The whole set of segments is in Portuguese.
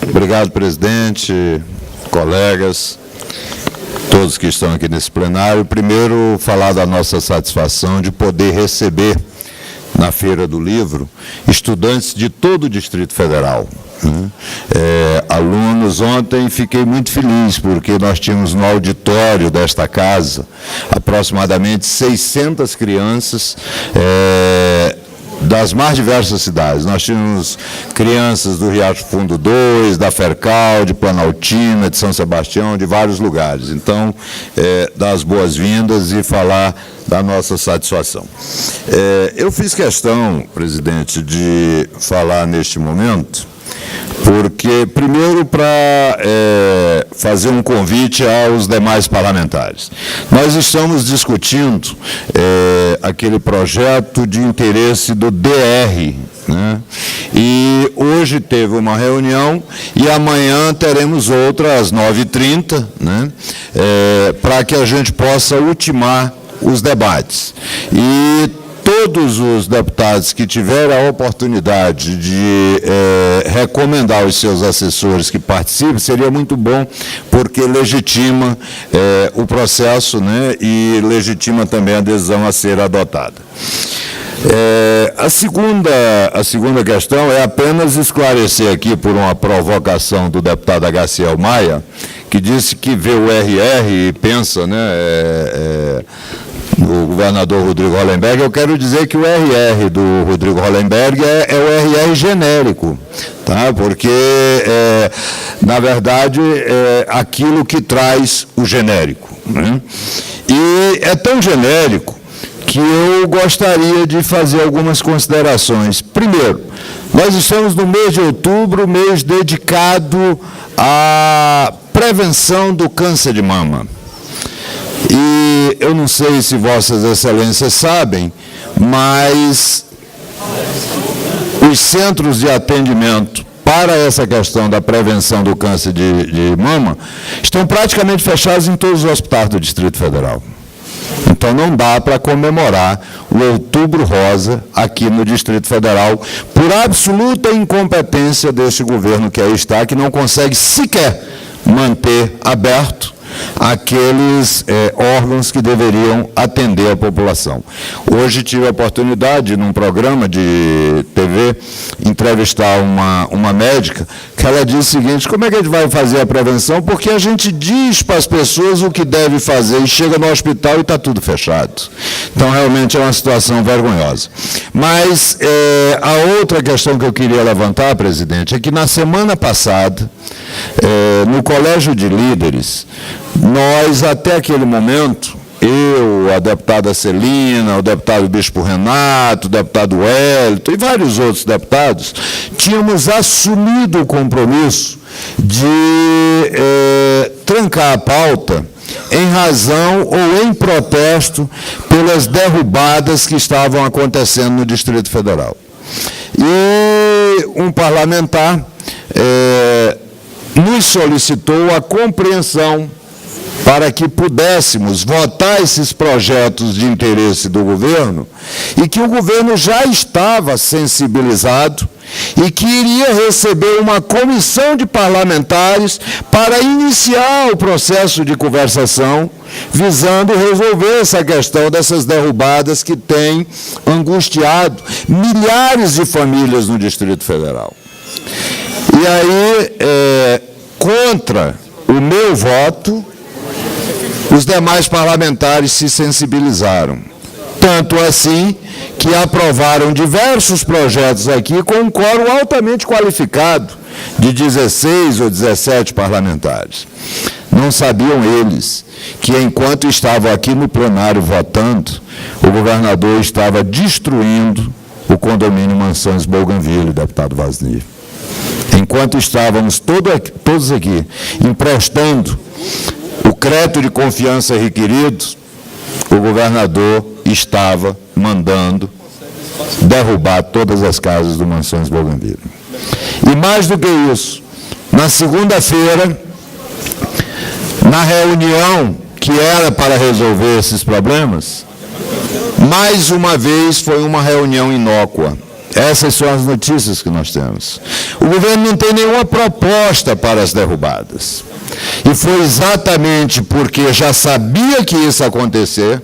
Obrigado, presidente, colegas, todos que estão aqui nesse plenário. Primeiro, falar da nossa satisfação de poder receber, na Feira do Livro, estudantes de todo o Distrito Federal. Alunos, ontem fiquei muito feliz, porque nós tínhamos no auditório desta casa aproximadamente 600 crianças das mais diversas cidades. Nós tínhamos crianças do Riacho Fundo 2, da Fercal, de Planaltina, de São Sebastião, de vários lugares. Então, dar as boas-vindas e falar da nossa satisfação. Eu fiz questão, presidente, de falar neste momento, porque, primeiro, para fazer um convite aos demais parlamentares. Nós estamos discutindo aquele projeto de interesse do DR, né? E hoje teve uma reunião e amanhã teremos outra às 9h30, né? Para que a gente possa ultimar os debates. E todos os deputados que tiverem a oportunidade de recomendar aos seus assessores que participem, seria muito bom, porque legitima o processo, né, e legitima também a decisão a ser adotada. A segunda questão é apenas esclarecer aqui, por uma provocação do deputado Agaciel Maia, que disse que vê o RR e pensa, né, o governador Rodrigo Hollenberg. Eu quero dizer que o RR do Rodrigo Hollenberg é o RR genérico, tá? Porque, na verdade, é aquilo que traz o genérico, né? E é tão genérico que eu gostaria de fazer algumas considerações. Primeiro, nós estamos no mês de outubro, mês dedicado à prevenção do câncer de mama. E eu não sei se Vossas Excelências sabem, mas os centros de atendimento para essa questão da prevenção do câncer de mama estão praticamente fechados em todos os hospitais do Distrito Federal. Então não dá para comemorar o Outubro Rosa aqui no Distrito Federal, por absoluta incompetência deste governo que aí está, que não consegue sequer manter aberto aqueles órgãos que deveriam atender a população. Hoje tive a oportunidade, num programa de TV, entrevistar uma médica, que ela disse o seguinte: como é que a gente vai fazer a prevenção? Porque a gente diz para as pessoas o que deve fazer e chega no hospital e está tudo fechado. Então, realmente é uma situação vergonhosa. Mas a outra questão que eu queria levantar, presidente, é que na semana passada, no Colégio de Líderes, nós, até aquele momento, eu, a deputada Celina, o deputado Bispo Renato, o deputado Wellington e vários outros deputados, tínhamos assumido o compromisso de trancar a pauta em razão ou em protesto pelas derrubadas que estavam acontecendo no Distrito Federal. E um parlamentar nos solicitou a compreensão para que pudéssemos votar esses projetos de interesse do governo, e que o governo já estava sensibilizado e que iria receber uma comissão de parlamentares para iniciar o processo de conversação, visando resolver essa questão dessas derrubadas que têm angustiado milhares de famílias no Distrito Federal. E aí, contra o meu voto, os demais parlamentares se sensibilizaram. Tanto assim que aprovaram diversos projetos aqui com um quórum altamente qualificado de 16 ou 17 parlamentares. Não sabiam eles que, enquanto estavam aqui no plenário votando, o governador estava destruindo o condomínio Mansões Bougainville, deputado Vasnir. Enquanto estávamos todos aqui emprestando o crédito de confiança requerido, o governador estava mandando derrubar todas as casas do Mansões Bougainville. E mais do que isso, na segunda-feira, na reunião que era para resolver esses problemas, mais uma vez foi uma reunião inócua. Essas são as notícias que nós temos. O governo não tem nenhuma proposta para as derrubadas. E foi exatamente porque já sabia que isso ia acontecer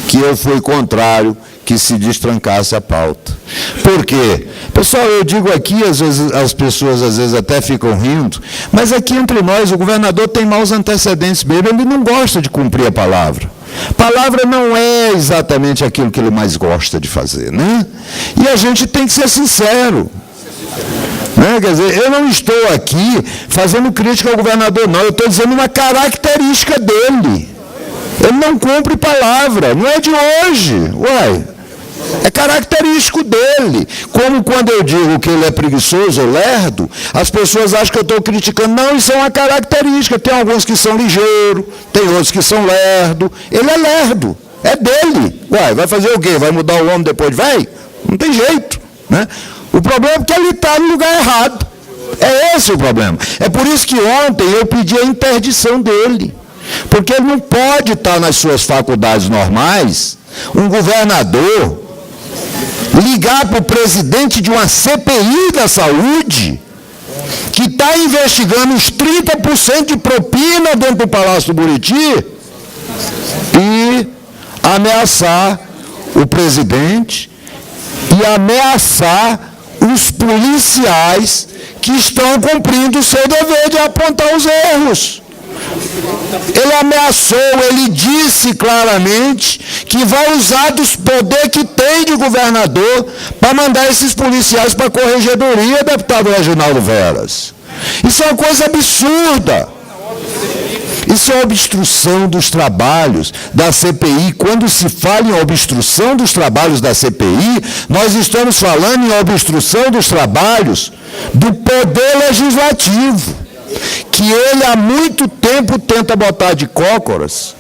que eu fui contrário que se destrancasse a pauta. Por quê? Pessoal, eu digo aqui, às vezes, as pessoas às vezes até ficam rindo, mas aqui entre nós, o governador tem maus antecedentes mesmo, ele não gosta de cumprir a palavra. Palavra não é exatamente aquilo que ele mais gosta de fazer, né? E a gente tem que ser sincero. Né? Quer dizer, eu não estou aqui fazendo crítica ao governador, não, eu estou dizendo uma característica dele. Ele não cumpre palavra, não é de hoje, uai. É característico dele. Como quando eu digo que ele é preguiçoso ou lerdo, as pessoas acham que eu estou criticando. Não, isso é uma característica. Tem alguns que são ligeiros, tem outros que são lerdo. Ele é lerdo, é dele. Uai, vai fazer o quê? Vai mudar o homem depois? Vai? Não tem jeito. Né? O problema é que ele está no lugar errado. É esse o problema. É por isso que ontem eu pedi a interdição dele. Porque ele não pode estar nas suas faculdades normais, um governador ligar para o presidente de uma CPI da saúde, que está investigando os 30% de propina dentro do Palácio do Buriti, e ameaçar o presidente e ameaçar os policiais que estão cumprindo o seu dever de apontar os erros. Ele ameaçou, ele disse claramente que vai usar dos poderes que tem de governador para mandar esses policiais para a corregedoria, deputado Reginaldo Veras. Isso é uma coisa absurda. Isso é obstrução dos trabalhos da CPI. Quando se fala em obstrução dos trabalhos da CPI, nós estamos falando em obstrução dos trabalhos do Poder Legislativo, que ele há muito tempo tenta botar de cócoras,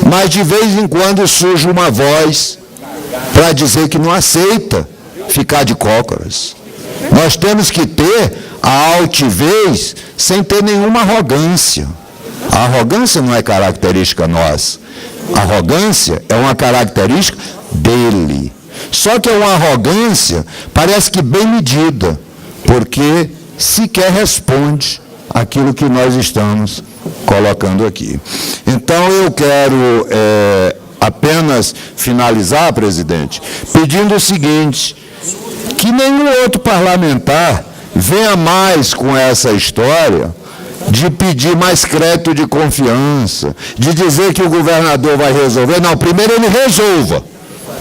mas de vez em quando surge uma voz para dizer que não aceita ficar de cócoras. Nós temos que ter a altivez sem ter nenhuma arrogância. A arrogância não é característica nossa. A arrogância é uma característica dele. Só que é uma arrogância, parece que bem medida, porque sequer responde aquilo que nós estamos colocando aqui. Então, eu quero apenas finalizar, presidente, pedindo o seguinte, que nenhum outro parlamentar venha mais com essa história de pedir mais crédito de confiança, de dizer que o governador vai resolver. Não, primeiro ele resolva,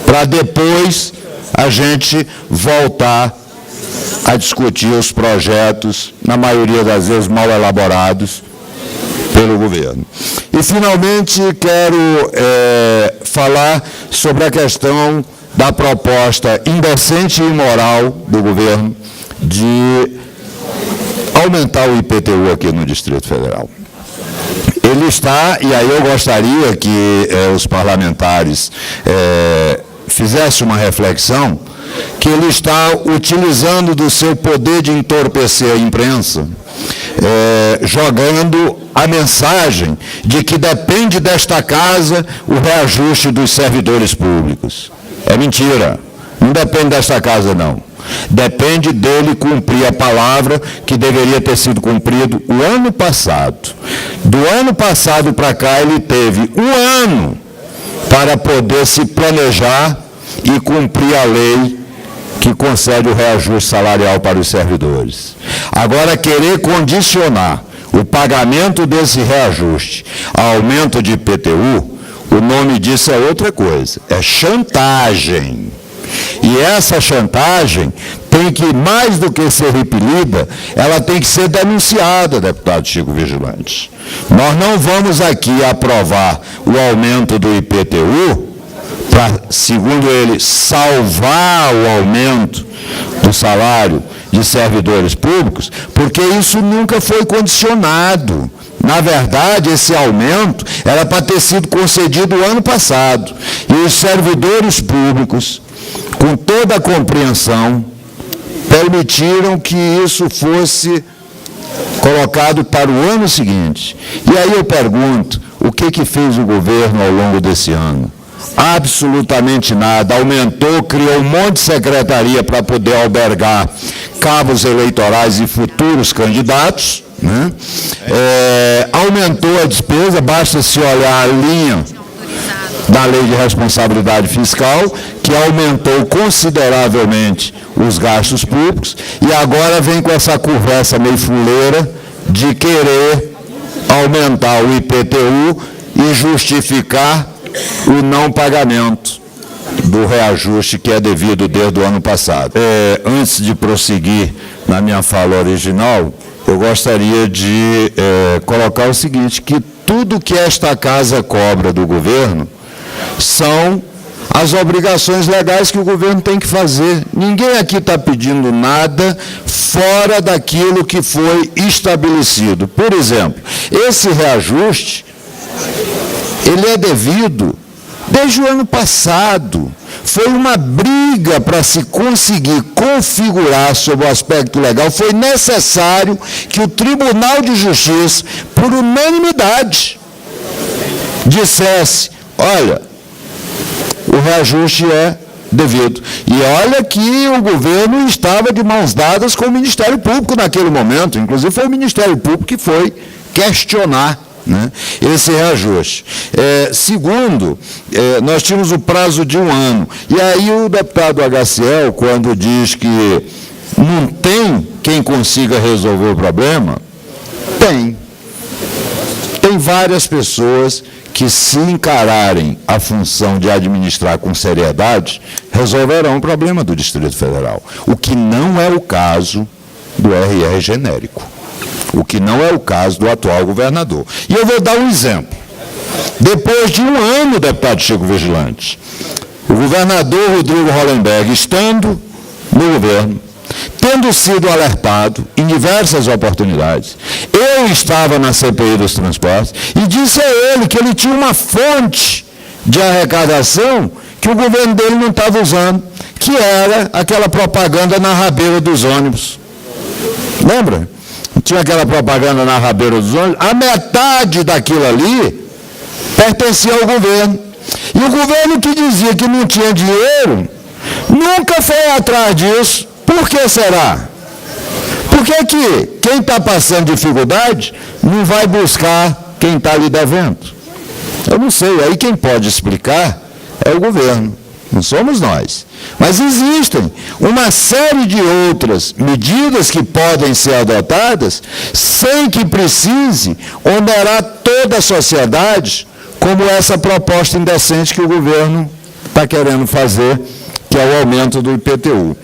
para depois a gente voltar a discutir os projetos, na maioria das vezes mal elaborados pelo governo. E, finalmente, quero falar sobre a questão da proposta indecente e imoral do governo de aumentar o IPTU aqui no Distrito Federal. Ele está, e aí eu gostaria que os parlamentares fizessem uma reflexão, que ele está utilizando do seu poder de entorpecer a imprensa, jogando a mensagem de que depende desta casa o reajuste dos servidores públicos. É mentira, não depende desta casa, não. Depende dele cumprir a palavra que deveria ter sido cumprido o ano passado. Do ano passado para cá, ele teve um ano para poder se planejar e cumprir a lei que concede o reajuste salarial para os servidores. Agora, querer condicionar o pagamento desse reajuste ao aumento de IPTU, o nome disso é outra coisa, é chantagem. E essa chantagem tem que, mais do que ser repelida, ela tem que ser denunciada, deputado Chico Vigilante. Nós não vamos aqui aprovar o aumento do IPTU para, segundo ele, salvar o aumento do salário de servidores públicos, porque isso nunca foi condicionado. Na verdade, esse aumento era para ter sido concedido o ano passado. E os servidores públicos, com toda a compreensão, permitiram que isso fosse colocado para o ano seguinte. E aí eu pergunto, o que fez o governo ao longo desse ano? Absolutamente nada. Aumentou, criou um monte de secretaria para poder albergar cabos eleitorais e futuros candidatos, né? Aumentou a despesa, basta se olhar a linha da Lei de Responsabilidade Fiscal, que aumentou consideravelmente os gastos públicos, e agora vem com essa conversa meio fuleira de querer aumentar o IPTU e justificar o não pagamento do reajuste que é devido desde o ano passado. Antes de prosseguir na minha fala original, eu gostaria de colocar o seguinte, que tudo que esta casa cobra do governo são as obrigações legais que o governo tem que fazer. Ninguém aqui está pedindo nada fora daquilo que foi estabelecido. Por exemplo, esse reajuste, ele é devido desde o ano passado. Foi uma briga para se conseguir configurar sob o aspecto legal. Foi necessário que o Tribunal de Justiça, por unanimidade, dissesse, olha, o reajuste é devido. E olha que o governo estava de mãos dadas com o Ministério Público naquele momento, inclusive foi o Ministério Público que foi questionar, né, esse reajuste. Segundo, nós tínhamos o prazo de 1 ano, e aí o deputado HCL, quando diz que não tem quem consiga resolver o problema, tem várias pessoas que, se encararem a função de administrar com seriedade, resolverão o problema do Distrito Federal. O que não é o caso do RR genérico. O que não é o caso do atual governador. E eu vou dar um exemplo. Depois de 1 ano, deputado Chico Vigilante, o governador Rodrigo Hollenberg, estando no governo, tendo sido alertado em diversas oportunidades, eu estava na CPI dos transportes e disse a ele que ele tinha uma fonte de arrecadação que o governo dele não estava usando, que era aquela propaganda na rabeira dos ônibus. Lembra? Tinha aquela propaganda na rabeira dos ônibus, a metade daquilo ali pertencia ao governo. E o governo que dizia que não tinha dinheiro, nunca foi atrás disso. Por que será? Por que quem está passando dificuldade não vai buscar quem está lhe devendo? Eu não sei, aí quem pode explicar é o governo, não somos nós. Mas existem uma série de outras medidas que podem ser adotadas sem que precise onerar toda a sociedade, como essa proposta indecente que o governo está querendo fazer, que é o aumento do IPTU.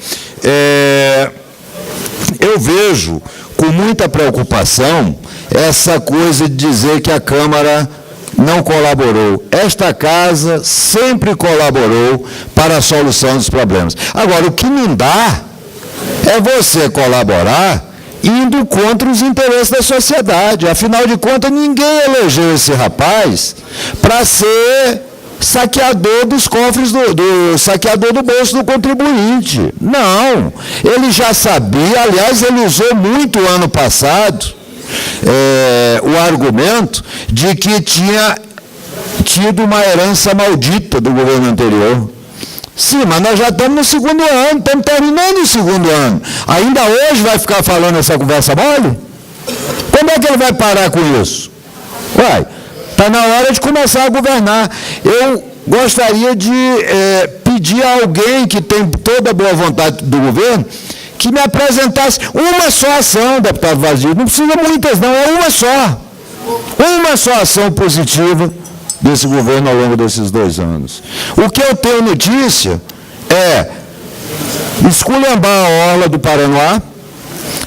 Eu vejo com muita preocupação essa coisa de dizer que a Câmara não colaborou. Esta casa sempre colaborou para a solução dos problemas. Agora, o que não dá é você colaborar indo contra os interesses da sociedade. Afinal de contas, ninguém elegeu esse rapaz para ser saqueador dos cofres, saqueador do bolso do contribuinte. Não, ele já sabia, aliás, ele usou muito ano passado o argumento de que tinha tido uma herança maldita do governo anterior. Sim, mas nós já estamos no 2º ano, estamos terminando o 2º ano. Ainda hoje vai ficar falando essa conversa mole? Como é que ele vai parar com isso? Está na hora de começar a governar. Eu gostaria de pedir a alguém que tem toda a boa vontade do governo que me apresentasse uma só ação, deputado Vazio. Não precisa muitas, não, é uma só. Uma só ação positiva desse governo ao longo desses 2 anos. O que eu tenho notícia é esculhambar a orla do Paranoá,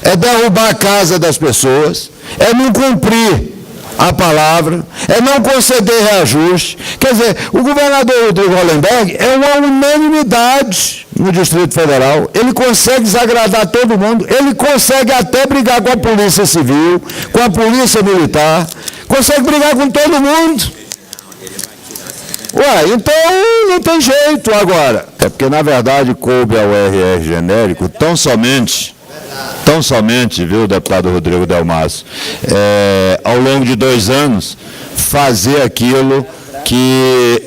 é derrubar a casa das pessoas, é não cumprir a palavra, é não conceder reajuste. Quer dizer, o governador Rodrigo Hollenberg é uma unanimidade no Distrito Federal. Ele consegue desagradar todo mundo, ele consegue até brigar com a Polícia Civil, com a Polícia Militar, consegue brigar com todo mundo. Então não tem jeito agora. É porque, na verdade, coube ao RR genérico tão somente, viu, deputado Rodrigo Delmasso, ao longo de 2 anos, fazer aquilo que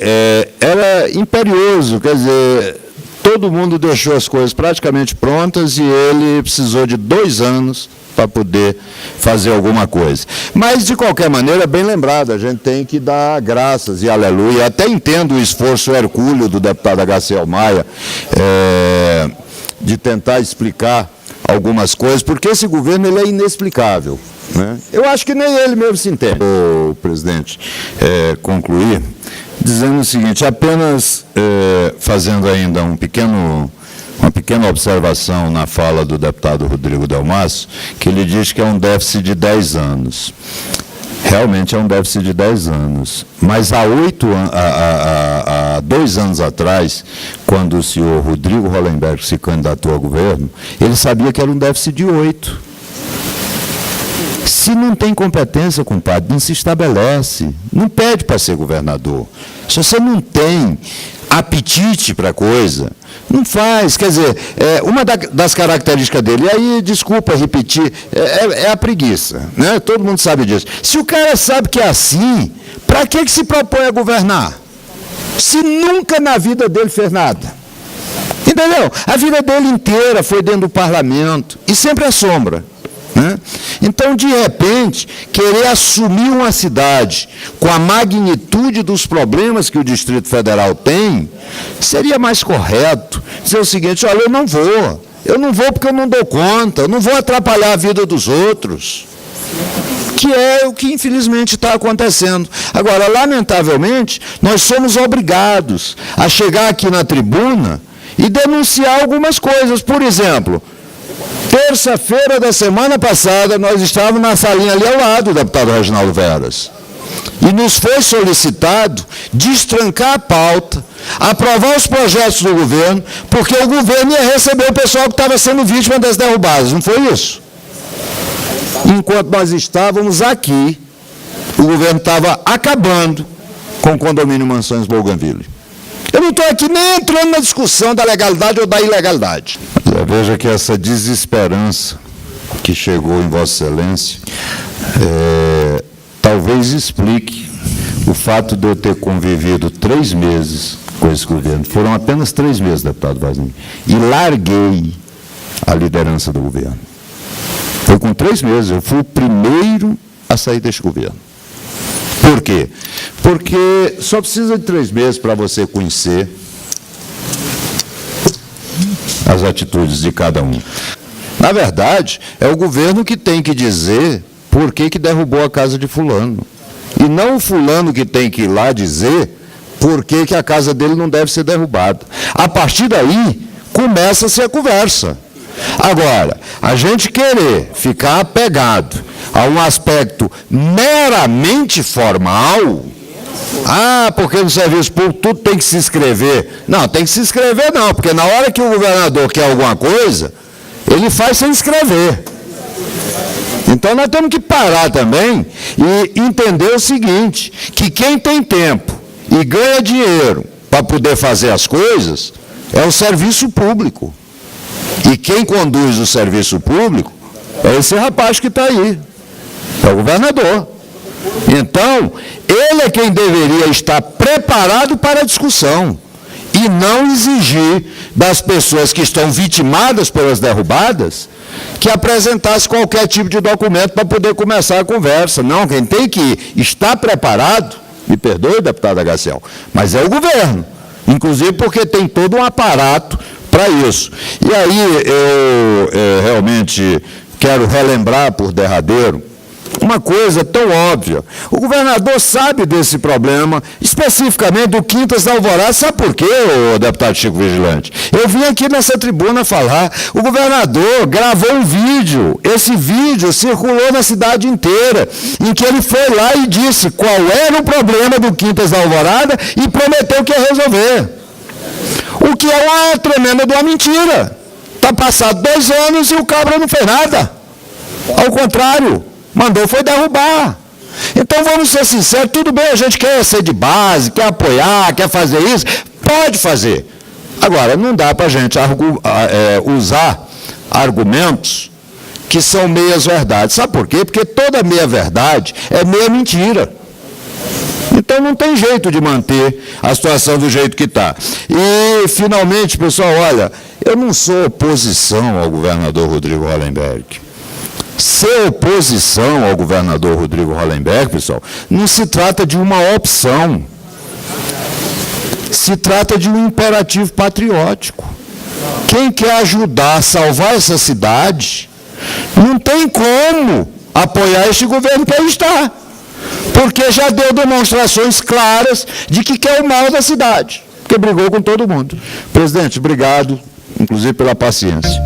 era imperioso, quer dizer, todo mundo deixou as coisas praticamente prontas e ele precisou de 2 anos para poder fazer alguma coisa. Mas, de qualquer maneira, bem lembrado, a gente tem que dar graças e aleluia. Até entendo o esforço hercúleo do deputado Agaciel Maia de tentar explicar algumas coisas, porque esse governo ele é inexplicável, né? Eu acho que nem ele mesmo se entende. O presidente concluir dizendo o seguinte, apenas fazendo ainda uma pequena observação na fala do deputado Rodrigo Delmasso, que ele diz que é um déficit de 10 anos. Realmente é um déficit de 10 anos. Mas há 2 anos atrás, quando o senhor Rodrigo Hollenberg se candidatou ao governo, ele sabia que era um déficit de 8. Se não tem competência, compadre, não se estabelece. Não pede para ser governador. Se você não tem apetite para a coisa, não faz. Quer dizer, uma das características dele, e aí, desculpa repetir, é a preguiça, né? Todo mundo sabe disso. Se o cara sabe que é assim, para que se propõe a governar? Se nunca na vida dele fez nada. Entendeu? A vida dele inteira foi dentro do parlamento, e sempre é sombra. Né? Então, de repente, querer assumir uma cidade com a magnitude dos problemas que o Distrito Federal tem, seria mais correto dizer o seguinte, olha, eu não vou porque eu não dou conta, eu não vou atrapalhar a vida dos outros, que é o que infelizmente está acontecendo. Agora, lamentavelmente, nós somos obrigados a chegar aqui na tribuna e denunciar algumas coisas. Por exemplo, terça-feira da semana passada, nós estávamos na salinha ali ao lado do deputado Reginaldo Veras. E nos foi solicitado destrancar a pauta, aprovar os projetos do governo, porque o governo ia receber o pessoal que estava sendo vítima das derrubadas. Não foi isso? Enquanto nós estávamos aqui, o governo estava acabando com o condomínio Mansões Bougainville. Eu não estou aqui nem entrando na discussão da legalidade ou da ilegalidade. Veja que essa desesperança que chegou em Vossa Excelência talvez explique o fato de eu ter convivido 3 meses com esse governo. Foram apenas 3 meses, deputado Vazini, e larguei a liderança do governo. Foi com 3 meses, eu fui o primeiro a sair deste governo. Por quê? Porque só precisa de 3 meses para você conhecer as atitudes de cada um. Na verdade, é o governo que tem que dizer por que derrubou a casa de fulano. E não o fulano que tem que ir lá dizer por que a casa dele não deve ser derrubada. A partir daí, começa-se a conversa. Agora, a gente querer ficar apegado a um aspecto meramente formal, porque no serviço público tudo tem que se inscrever. Não, tem que se inscrever não, porque na hora que o governador quer alguma coisa, ele faz sem inscrever. Então nós temos que parar também e entender o seguinte, que quem tem tempo e ganha dinheiro para poder fazer as coisas é o serviço público. E quem conduz o serviço público é esse rapaz que está aí, é o governador. Então, ele é quem deveria estar preparado para a discussão e não exigir das pessoas que estão vitimadas pelas derrubadas que apresentasse qualquer tipo de documento para poder começar a conversa. Não, quem tem que estar preparado, me perdoe, deputado Agaciel, mas é o governo, inclusive porque tem todo um aparato para isso. E aí eu realmente quero relembrar por derradeiro uma coisa tão óbvia. O governador sabe desse problema, especificamente do Quintas da Alvorada. Sabe por quê, deputado Chico Vigilante? Eu vim aqui nessa tribuna falar. O governador gravou um vídeo. Esse vídeo circulou na cidade inteira, em que ele foi lá e disse qual era o problema do Quintas da Alvorada e prometeu que ia resolver. O que é uma tremenda de uma mentira. Está passado 2 anos e o cabra não fez nada. Ao contrário, mandou foi derrubar. Então vamos ser sinceros, tudo bem, a gente quer ser de base, quer apoiar, quer fazer isso, pode fazer. Agora, não dá para a gente usar argumentos que são meias verdades. Sabe por quê? Porque toda meia verdade é meia mentira. Então não tem jeito de manter a situação do jeito que está. E, finalmente, pessoal, olha, eu não sou oposição ao governador Rodrigo Hollenberg. Ser oposição ao governador Rodrigo Hollenberg, pessoal, não se trata de uma opção. Se trata de um imperativo patriótico. Quem quer ajudar a salvar essa cidade, não tem como apoiar este governo que aí está. Porque já deu demonstrações claras de que quer o mal da cidade. Porque brigou com todo mundo. Presidente, obrigado, inclusive pela paciência.